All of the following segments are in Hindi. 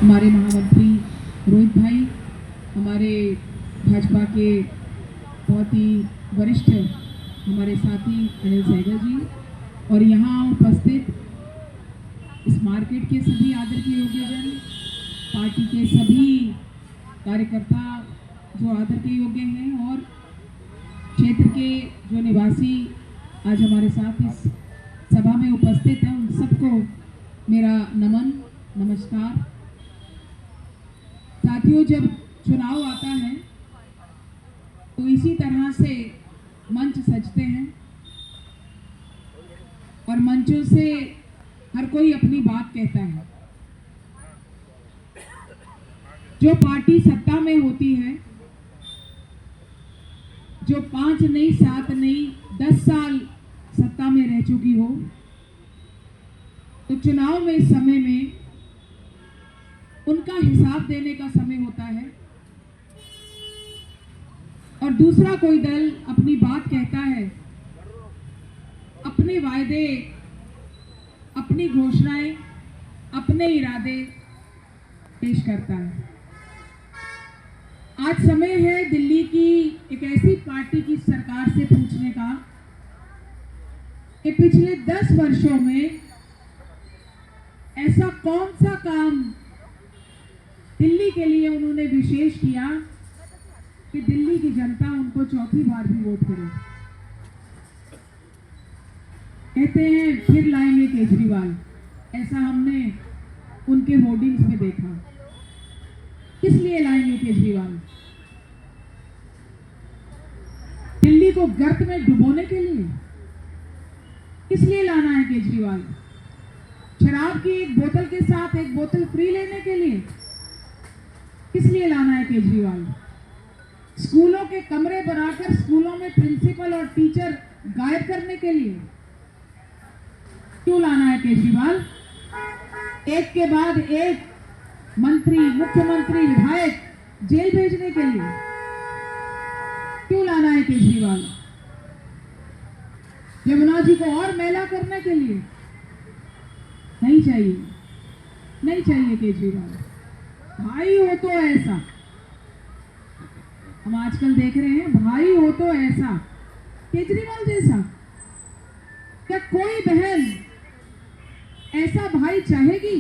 हमारे महामंत्री रोहित भाई, हमारे भाजपा के बहुत ही वरिष्ठ हमारे साथी अनिल सहगल जी, और यहाँ उपस्थित इस मार्केट के सभी आदर के योग्यजन, पार्टी के सभी कार्यकर्ता जो आदर के योग्य हैं, और क्षेत्र के जो निवासी आज हमारे साथ इस सभा में उपस्थित हैं, उन सबको मेरा नमन नमस्कार। साथियों, जब चुनाव आता है तो इसी तरह से मंच सजते हैं और मंचों से हर कोई अपनी बात कहता है। जो पार्टी सत्ता में होती है, जो 5 नहीं 7 नहीं 10 साल सत्ता में रह चुकी हो, तो चुनाव में इस समय में उनका हिसाब देने का समय होता है, और दूसरा कोई दल अपनी बात कहता है, अपने वायदे, अपनी घोषणाएं, अपने इरादे पेश करता है। आज समय है दिल्ली की एक ऐसी पार्टी की सरकार से पूछने का कि पिछले 10 वर्षों में ऐसा कौन सा काम दिल्ली के लिए उन्होंने विशेष किया कि दिल्ली की जनता उनको चौथी बार भी वोट करे। कहते हैं फिर लाएंगे केजरीवाल, ऐसा हमने उनके होर्डिंग्स में देखा। किस लिए लाएंगे केजरीवाल? दिल्ली को गर्त में डुबोने के लिए? किस लिए लाना है केजरीवाल? शराब की एक बोतल के साथ एक बोतल फ्री लेने के लिए? किस लिए लाना है केजरीवाल? स्कूलों के कमरे बनाकर स्कूलों में प्रिंसिपल और टीचर गायब करने के लिए? क्यों लाना है केजरीवाल? एक के बाद एक मंत्री, मुख्यमंत्री, विधायक जेल भेजने के लिए क्यों लाना है केजरीवाल? यमुना जी को और मैला करने के लिए? नहीं चाहिए, नहीं चाहिए केजरीवाल। भाई हो तो ऐसा, हम आजकल देख रहे हैं, भाई हो तो ऐसा केजरीवाल जैसा। क्या कोई बहन ऐसा भाई चाहेगी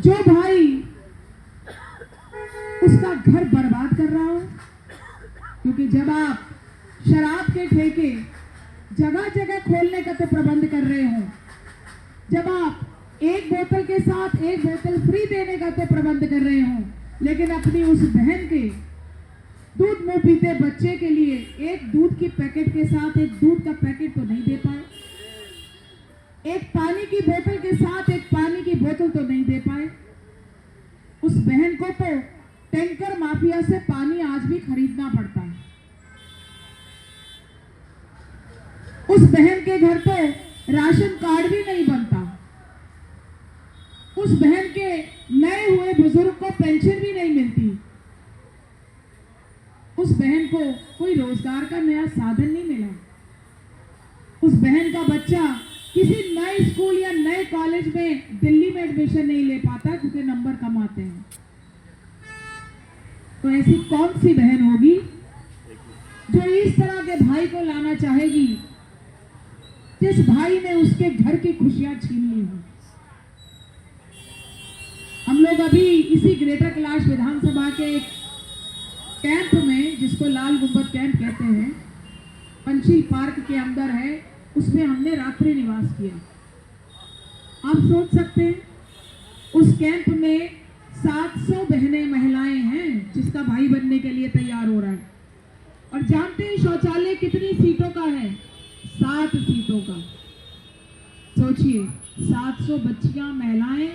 जो भाई उसका घर बर्बाद कर रहा हो? क्योंकि जब आप शराब के ठेके जगह जगह खोलने का तो प्रबंध कर रहे हो, जब आप एक बोतल के साथ एक बोतल फ्री देने का तो प्रबंध कर रहे हो, लेकिन अपनी उस बहन के दूध मुंह पीते बच्चे के लिए एक दूध की पैकेट के साथ एक दूध का पैकेट तो नहीं दे पाए, एक पानी की बोतल के साथ एक पानी की बोतल तो नहीं दे पाए। उस बहन को तो टैंकर माफिया से पानी आज भी खरीदना पड़ता है। उस बहन के घर तो राशन कार्ड भी नहीं बनता। उस बहन के नए हुए बुजुर्ग को पेंशन भी नहीं मिलती। उस बहन को कोई रोजगार का नया साधन नहीं मिला। उस बहन का बच्चा किसी नए स्कूल या नए कॉलेज में दिल्ली में एडमिशन नहीं ले पाता क्योंकि नंबर कम आते हैं। तो ऐसी कौन सी बहन होगी जो इस तरह के भाई को लाना चाहेगी, जिस भाई ने उसके घर की खुशियां छीन ली हो? हम लोग अभी इसी ग्रेटर कैलाश विधानसभा के एक कैंप में, जिसको लाल गुंबद कैंप कहते हैं, पंछी पार्क के अंदर है, उसमें हमने रात्रि निवास किया। आप सोच सकते हैं उस कैंप में 700 बहनें, महिलाएं हैं जिसका भाई बनने के लिए तैयार हो रहा है। और जानते हैं शौचालय कितनी सीटों का है? 7 सीटों का। सोचिए, 700 बच्चियां, महिलाएं,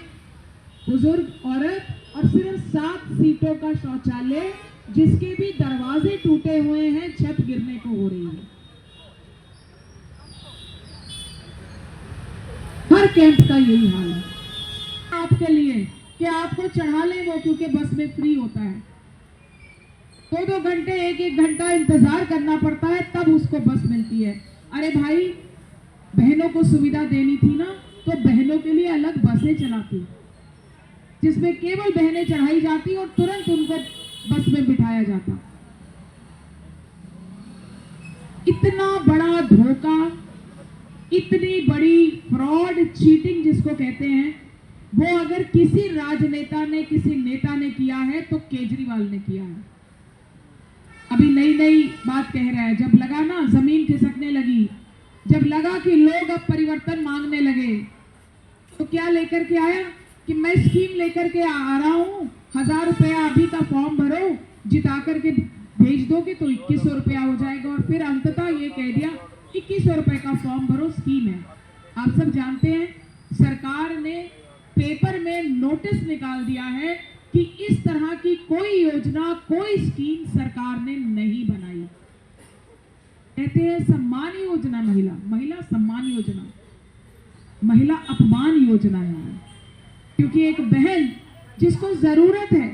बुजुर्ग, औरत, और सिर्फ 7 सीटों का शौचालय, जिसके भी दरवाजे टूटे हुए हैं, छत गिरने को हो रही है। हर कैंप का यही हाल है। आपके लिए कि आपको चढ़ा लें वो, क्योंकि बस में फ्री होता है। 2-2 घंटे, 1-1 घंटा इंतजार करना पड़ता है, तब उसको बस मिलती है। अरे भाई, बहनों को सुविधा देनी थी ना, तो बहनों के लिए अलग बसें चलाती, जिसमें केवल बहनें चढ़ाई जाती और तुरंत उनको बस में बिठाया जाता। इतना बड़ा धोखा, इतनी बड़ी फ्रॉड, चीटिंग जिसको कहते हैं, वो अगर किसी राजनेता ने, किसी नेता ने किया है तो केजरीवाल ने किया है। अभी नई नई बात कह रहा है, जब लगा ना जमीन खिसकने लगी, जब लगा कि लोग अब परिवर्तन मांगने लगे, तो क्या लेकर के आया कि मैं स्कीम लेकर के आ रहा हूँ, 1000 रुपया अभी का फॉर्म भरो, जिता करके भेज दोगे तो 2100 रुपया हो जाएगा। और फिर अंततः ये कह दिया 2100 रुपए का फॉर्म भरो, स्कीम है। आप सब जानते हैं सरकार ने पेपर में नोटिस निकाल दिया है कि इस तरह की कोई योजना, कोई स्कीम सरकार ने नहीं बनाई। कहते हैं सम्मान योजना, महिला सम्मान योजना, महिला अपमान योजना है। क्योंकि एक बहन जिसको जरूरत है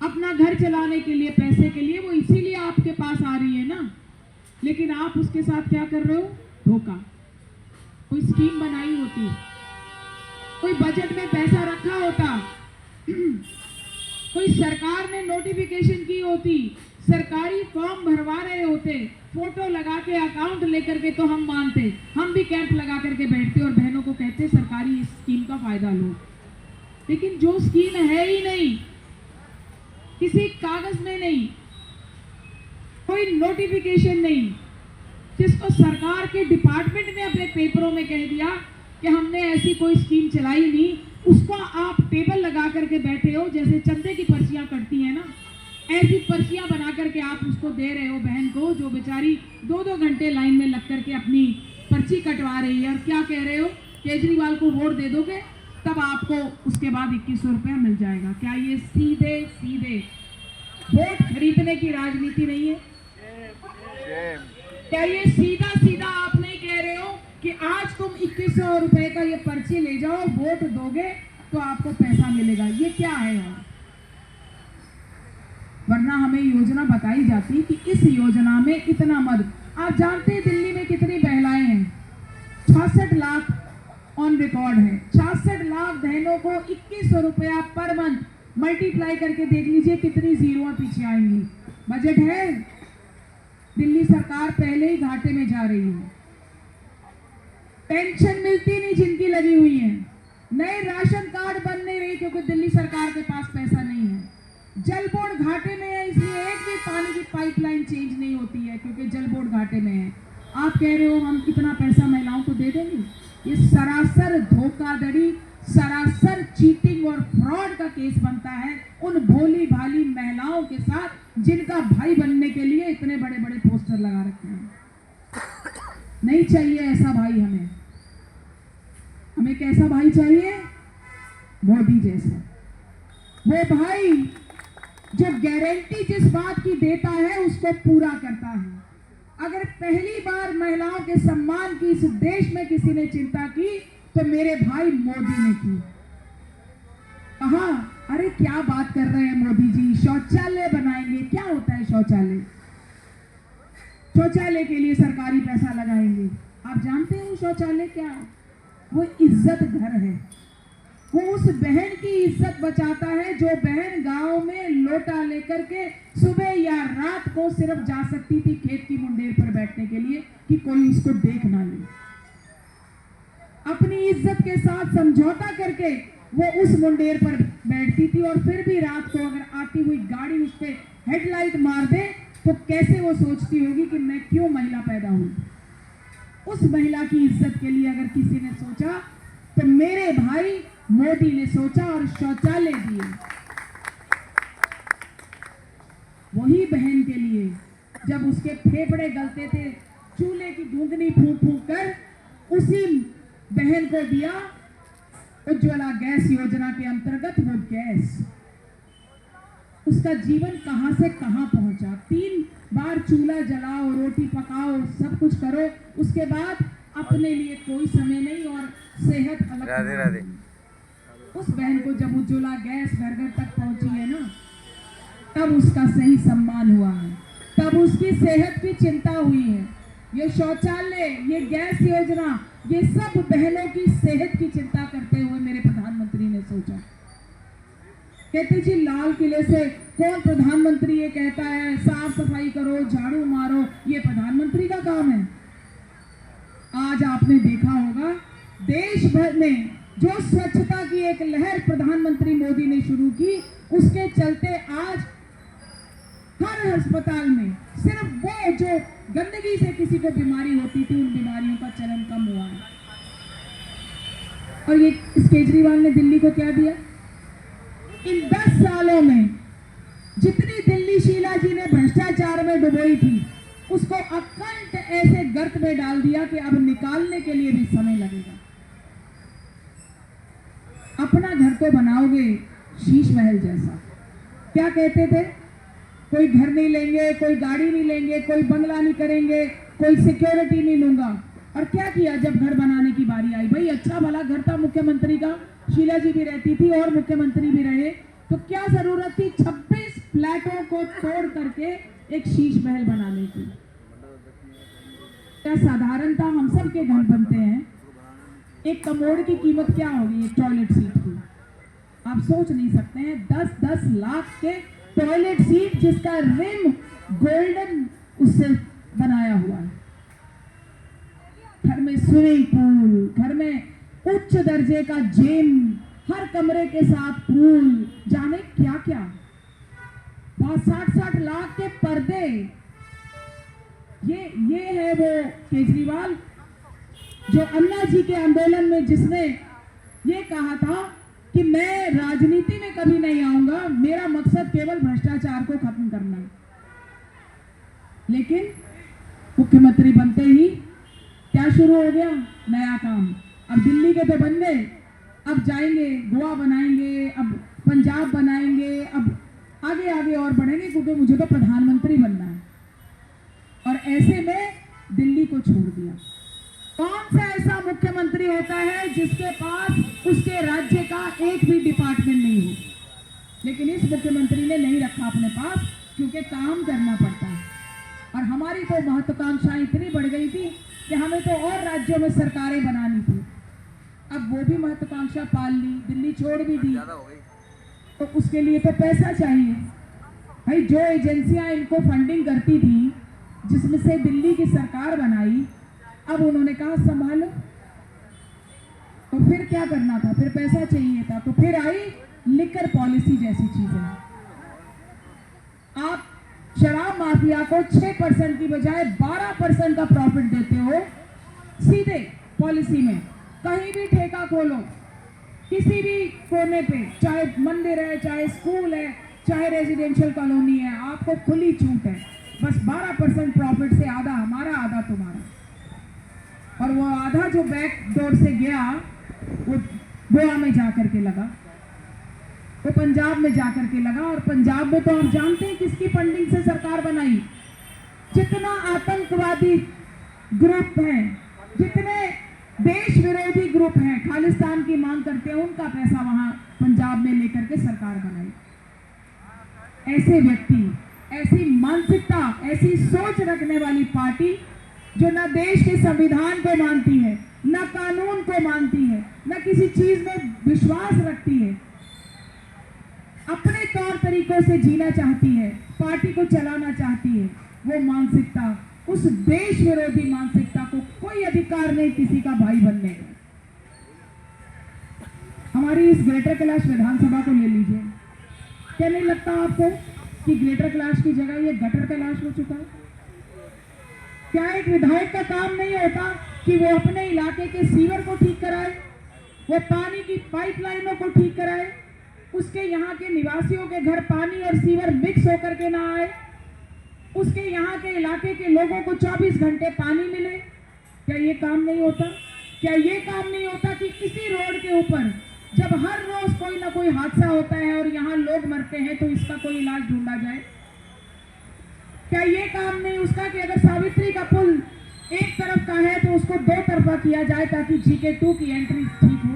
अपना घर चलाने के लिए, पैसे के लिए, वो इसीलिए आपके पास आ रही है ना, लेकिन आप उसके साथ क्या कर रहे हो? धोखा। कोई स्कीम बनाई होती, कोई बजट में पैसा रखा होता, कोई सरकार ने नोटिफिकेशन की होती, सरकारी फॉर्म भरवा रहे होते, फोटो लगा के अकाउंट लेकर के, तो हम मानते, हम भी कैंप लगा करके बैठते और बहनों को कहते सरकारी स्कीम का फायदा लो। लेकिन जो स्कीम है ही नहीं, किसी कागज में नहीं, कोई नोटिफिकेशन नहीं, जिसको सरकार के डिपार्टमेंट ने अपने पेपरों में कह दिया कि हमने ऐसी कोई स्कीम चलाई नहीं, उसको आप टेबल लगा करके बैठे हो, जैसे चंदे की पर्चियां कटती है ना, ऐसी पर्चियां बना करके आप उसको दे रहे हो बहन को, जो बेचारी 2-2 घंटे लाइन में लग करके अपनी पर्ची कटवा रही है। और क्या कह रहे हो? केजरीवाल को वोट दे दोगे तब आपको उसके बाद 2100 रुपया मिल जाएगा। क्या ये सीधे सीधे वोट खरीदने की राजनीति नहीं है? क्या ये सीधा सीधा आप नहीं कह रहे हो कि आज तुम 2100 रुपए का ये पर्ची ले जाओ, वोट दोगे तो आपको पैसा मिलेगा? ये क्या है यार? वरना हमें योजना बताई जाती कि इस योजना में इतना मत। आप जानते हैं दिल्ली में कितनी महिलाएं हैं? 66 लाख ऑन रिकॉर्ड है। 66 लाख बहनों को 2100 रुपया पर मंथ मल्टीप्लाई करके देख लीजिए कितनी जीरो पीछे आएंगी। बजट है, दिल्ली सरकार पहले ही घाटे में जा रही है। पेंशन मिलती नहीं जिनकी लगी हुई है, नए राशन कार्ड बन नहीं रही क्योंकि दिल्ली सरकार के पास पैसा नहीं है। जल बोर्ड घाटे में है, इसलिए एक भी पानी की पाइपलाइन चेंज नहीं होती है क्योंकि जल बोर्ड घाटे में है। आप कह रहे हो हम कितना पैसा महिलाओं को दे देंगे? ये सरासर धोखाधड़ी, सरासर चीटिंग और फ्रॉड का केस बनता है उन भोली भाली महिलाओं के साथ जिनका भाई बनने के लिए इतने बड़े बड़े पोस्टर लगा रखे हैं। नहीं चाहिए ऐसा भाई हमें। हमें कैसा भाई चाहिए? मोदी जैसा। वो भाई जो गारंटी जिस बात की देता है उसको पूरा करता है। अगर पहली बार महिलाओं के सम्मान की इस देश में किसी ने चिंता की तो मेरे भाई मोदी ने की। कहा अरे क्या बात कर रहे हैं मोदी जी, शौचालय बनाएंगे। क्या होता है शौचालय? शौचालय के लिए सरकारी पैसा लगाएंगे। आप जानते हैं वो शौचालय क्या है? वो इज्जत घर है। वो उस बहन की इज्जत बचाता है जो बहन गांव में लोटा लेकर के सुबह या रात को सिर्फ जा सकती थी खेत की मुंडेर पर बैठने के लिए कि कोई उसको देख ना ले। अपनी इज्जत के साथ समझौता करके वो उस मुंडेर पर बैठती थी और फिर भी रात को अगर आती हुई गाड़ी उस पर हेडलाइट मार दे तो कैसे वो सोचती होगी कि मैं क्यों महिला पैदा हुई। उस महिला की इज्जत के लिए अगर किसी ने सोचा तो मेरे भाई मोदी ने सोचा और शौचालय दिए। वही बहन के लिए जब उसके फेफड़े गलते थे चूल्हे की धुंधनी फूंक फूंक कर, उसी बहन को दिया उज्ज्वला गैस योजना के अंतर्गत वो गैस। उसका जीवन कहां से कहां पहुंचा। 3 बार चूल्हा जलाओ, रोटी पकाओ, सब कुछ करो, उसके बाद अपने लिए कोई समय नहीं और सेहत अलग। राधे राधे। उस बहन को जब उज्ज्वला गैस घर घर तक पहुंची है ना, तब उसका सही सम्मान हुआ है, तब उसकी सेहत की चिंता हुई है। ये शौचालय, ये गैस योजना ये सब बहनों की सेहत की चिंता करते हुए मेरे प्रधानमंत्री ने सोचा। कहते जी लाल किले से कौन प्रधानमंत्री ये कहता है साफ सफाई करो, झाड़ू मारो, ये प्रधानमंत्री का काम है। आज आपने देखा होगा देश भर में जो स्वच्छता की एक लहर प्रधानमंत्री मोदी ने शुरू की, उसके चलते आज हर अस्पताल में सिर्फ वो जो गंदगी से किसी को बीमारी होती थी, उन बीमारियों का चलन कम हुआ है। और ये इस केजरीवाल ने दिल्ली को क्या दिया? इन 10 सालों में जितनी दिल्ली शीला जी ने भ्रष्टाचार में डुबोई थी, उसको अखंड ऐसे गर्त में डाल दिया कि अब निकालने के लिए भी समय लगेगा। अपना घर तो बनाओगे शीश महल जैसा। क्या कहते थे? कोई घर नहीं लेंगे, कोई गाड़ी नहीं लेंगे, कोई बंगला नहीं करेंगे, कोई सिक्योरिटी नहीं लूंगा। और क्या किया जब घर बनाने की बारी आई? भाई अच्छा भला घर था मुख्यमंत्री का, शीला जी भी रहती थी और मुख्यमंत्री भी रहे, तो क्या जरूरत थी 26 फ्लैटों को तोड़ करके एक शीश महल बनाने की? क्या साधारणता हम सब के घर बनते हैं। एक कमोड की कीमत क्या होगी एक टॉयलेट सीट की? आप सोच नहीं सकते हैं। 10-10 लाख के टॉयलेट सीट जिसका रिम गोल्डन उससे बनाया हुआ है। घर में स्विमिंग पूल, घर में उच्च दर्जे का जिम, हर कमरे के साथ पूल, जाने क्या क्या। 60-60 लाख के पर्दे। ये है वो केजरीवाल जो अन्ना जी के आंदोलन में जिसने ये कहा था कि मैं राजनीति में कभी नहीं आऊंगा, मेरा मकसद केवल भ्रष्टाचार को खत्म करना है। लेकिन मुख्यमंत्री बनते ही क्या शुरू हो गया? नया काम। अब दिल्ली के तो बन गए, अब जाएंगे गोवा बनाएंगे, अब पंजाब बनाएंगे, अब आगे आगे और बढ़ेंगे, क्योंकि मुझे तो प्रधानमंत्री बनना है। और ऐसे में दिल्ली को छोड़ दिया। कौन सा ऐसा मुख्यमंत्री होता है जिसके पास उसके राज्य का एक भी डिपार्टमेंट नहीं हो? लेकिन इस मुख्यमंत्री ने नहीं रखा अपने पास, क्योंकि काम करना पड़ता है। और हमारी तो महत्वाकांक्षाएं इतनी बढ़ गई थी कि हमें तो और राज्यों में सरकारें बनानी थी। अब वो भी महत्वाकांक्षा पाल ली, दिल्ली छोड़ भी दी, तो उसके लिए तो पैसा चाहिए। भाई जो एजेंसियां इनको फंडिंग करती थी, जिसमें से दिल्ली की सरकार बनाई, अब उन्होंने कहा संभालो। तो फिर क्या करना था? फिर पैसा चाहिए था, तो फिर आई लिकर पॉलिसी जैसी चीजें। आप शराब माफिया को 6% की बजाय 12% का प्रॉफिट देते हो सीधे पॉलिसी में। कहीं भी ठेका खोलो, किसी भी कोने पे, चाहे मंदिर है, चाहे स्कूल है, चाहे रेजिडेंशियल कॉलोनी है, आपको खुली छूट है। बस 12% प्रॉफिट से आधा हमारा, आधा तुम्हारा। और वो आधा जो बैक डोर से गया, वो गोवा में जाकर के लगा, वो पंजाब में जाकर के लगा। और पंजाब में तो आप जानते हैं किसकी फंडिंग से सरकार बनाई? जितना आतंकवादी ग्रुप है, जितने देश विरोधी ग्रुप हैं, खालिस्तान की मांग करते हैं, उनका पैसा वहां पंजाब में लेकर के सरकार बनाई। ऐसे व्यक्ति, ऐसी मानसिकता, ऐसी सोच रखने वाली पार्टी जो न देश के संविधान को मानती है, न कानून को मानती है, न किसी चीज में विश्वास रखती है, अपने तौर तरीकों से जीना चाहती है, पार्टी को चलाना चाहती है, वो मानसिकता, उस देश विरोधी मानसिकता को कोई अधिकार नहीं किसी का भाई बनने का। हमारी इस ग्रेटर कैलाश विधानसभा को ले लीजिए। क्या नहीं लगता आपको कि ग्रेटर कैलाश की जगह ये गटर कैलाश हो चुका है? क्या एक विधायक का काम नहीं होता कि वो अपने इलाके के सीवर को ठीक कराए, वो पानी की पाइपलाइनों को ठीक कराए, उसके यहाँ के निवासियों के घर पानी और सीवर मिक्स होकर के ना आए, उसके यहाँ के इलाके के लोगों को 24 घंटे पानी मिले? क्या ये काम नहीं होता? क्या ये काम नहीं होता कि इसी रोड के ऊपर जब हर रोज कोई ना कोई हादसा होता है और यहाँ लोग मरते हैं, तो इसका कोई इलाज ढूंढा जाए? क्या ये काम नहीं उसका कि अगर सावित्री का पुल एक तरफ का है तो उसको 2 तरफा किया जाए ताकि GK2 की एंट्री ठीक हो?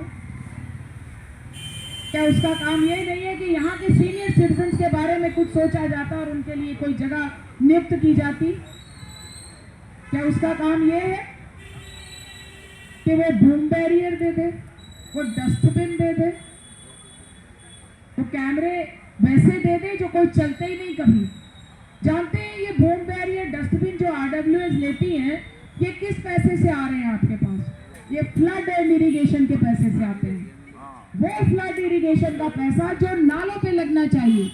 क्या उसका काम ये नहीं है कि यहाँ के सीनियर सिटीजन्स के बारे में कुछ सोचा जाता और उनके लिए कोई जगह नियुक्त की जाती? क्या उसका काम ये है? कि वो बूम बैरियर दे दे, वो डस्टबिन दे दे, वो कैमरे वैसे दे दे जो कोई चलते ही नहीं कभी। जानते हैं ये बूम बैरियर डस्टबिन जो RWS लेती हैं, ये किस पैसे से आ रहे हैं आपके पास? ये फ्लड एंड इरिगेशन के पैसे से आते हैं। वो फ्लड इरिगेशन का पैसा जो नालों पे लगना चाहिए,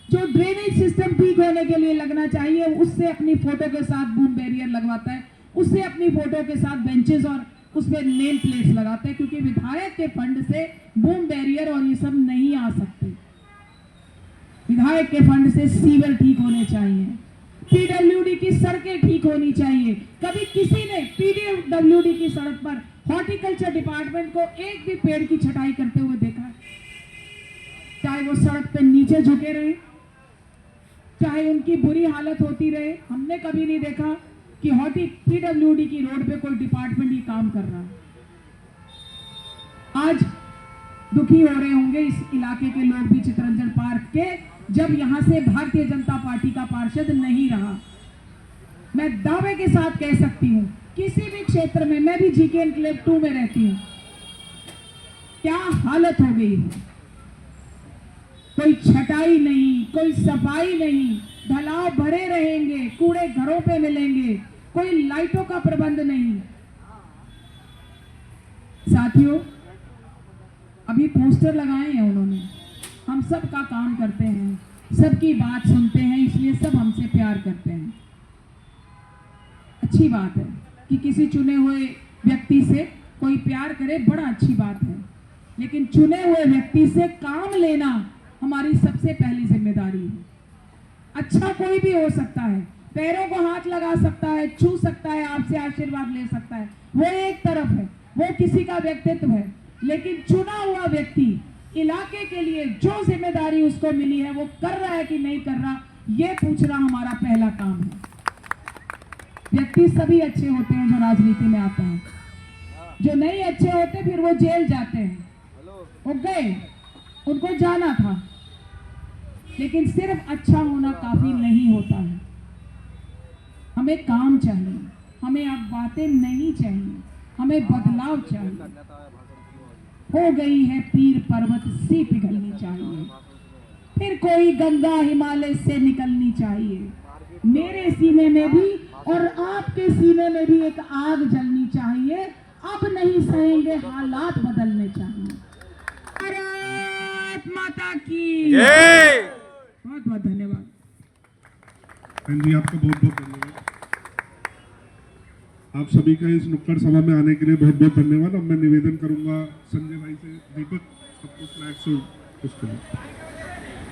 जो ड्रेनेज सिस्टम ठीक होने के लिए लगना चाहिए, उससे अपनी फोटो के साथ बूम बैरियर लगवाता है, उससे अपनी फोटो के साथ बेंचेस और उसमें नेम प्लेट्स लगाते हैं, क्योंकि विधायक के फंड से बूम बैरियर और ये सब नहीं आ सकते। विधायक के फंड से सीवर ठीक होने चाहिए, PWD की सड़कें ठीक होनी चाहिए। कभी किसी ने PWD की सड़क पर हॉर्टिकल्चर डिपार्टमेंट को एक भी पेड़ की छटाई करते हुए देखा है? चाहे वो सड़क पे नीचे झुके रहे, चाहे उनकी बुरी हालत होती रहे, हमने कभी नहीं देखा कि PWD की रोड पे कोई डिपार्टमेंट ये काम कर रहा है। आज दुखी हो रहे होंगे इस इलाके के लोग भी चित्तरंजन पार्क के, जब यहां से भारतीय जनता पार्टी का पार्षद नहीं रहा। मैं दावे के साथ कह सकती हूं, किसी भी क्षेत्र में, मैं भी GK एन्क्लेव 2 में रहती हूं, क्या हालत हो गई है। कोई छटाई नहीं, कोई सफाई नहीं, ढलाव भरे रहेंगे, कूड़े घरों पे मिलेंगे, कोई लाइटों का प्रबंध नहीं। साथियों, अभी पोस्टर लगाए हैं उन्होंने, हम सब का काम करते हैं, सबकी बात सुनते हैं, इसलिए सब हमसे प्यार करते हैं। अच्छी बात है कि किसी चुने हुए व्यक्ति से कोई प्यार करे, बड़ा अच्छी बात है, लेकिन चुने हुए व्यक्ति से काम लेना हमारी सबसे पहली जिम्मेदारी है। अच्छा कोई भी हो सकता है, पैरों को हाथ लगा सकता है, छू सकता है, आपसे आशीर्वाद ले सकता है, वो एक तरफ है, वो किसी का व्यक्तित्व है, लेकिन चुना हुआ व्यक्ति इलाके के लिए जो जिम्मेदारी उसको मिली है वो कर रहा है कि नहीं कर रहा, ये पूछना हमारा पहला काम है। व्यक्ति सभी अच्छे होते हैं जो राजनीति में आते हैं, जो नहीं अच्छे होते फिर वो जेल जाते हैं, वो गए, उनको जाना था, लेकिन सिर्फ अच्छा होना काफी नहीं होता है। हमें काम चाहिए, हमें अब बातें नहीं चाहिए, हमें बदलाव चाहिए। हो गई है पीर पर्वत से पिघलनी चाहिए, फिर कोई गंगा हिमालय से निकलनी चाहिए। मेरे सीने में भी और आपके सीने में भी एक आग जलनी चाहिए। अब नहीं सहेंगे, हालात बदलने चाहिए। भारत माता की जय। बहुत बहुत धन्यवाद। जी, आपका बहुत बहुत धन्यवाद। आप सभी का इस नुक्कड़ सभा में आने के लिए बहुत बहुत धन्यवाद। अब मैं निवेदन करूंगा संजय भाई से, दीपक सबको स्नैक्स उसके लिए।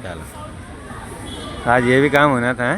चलो, आज ये भी काम होना था।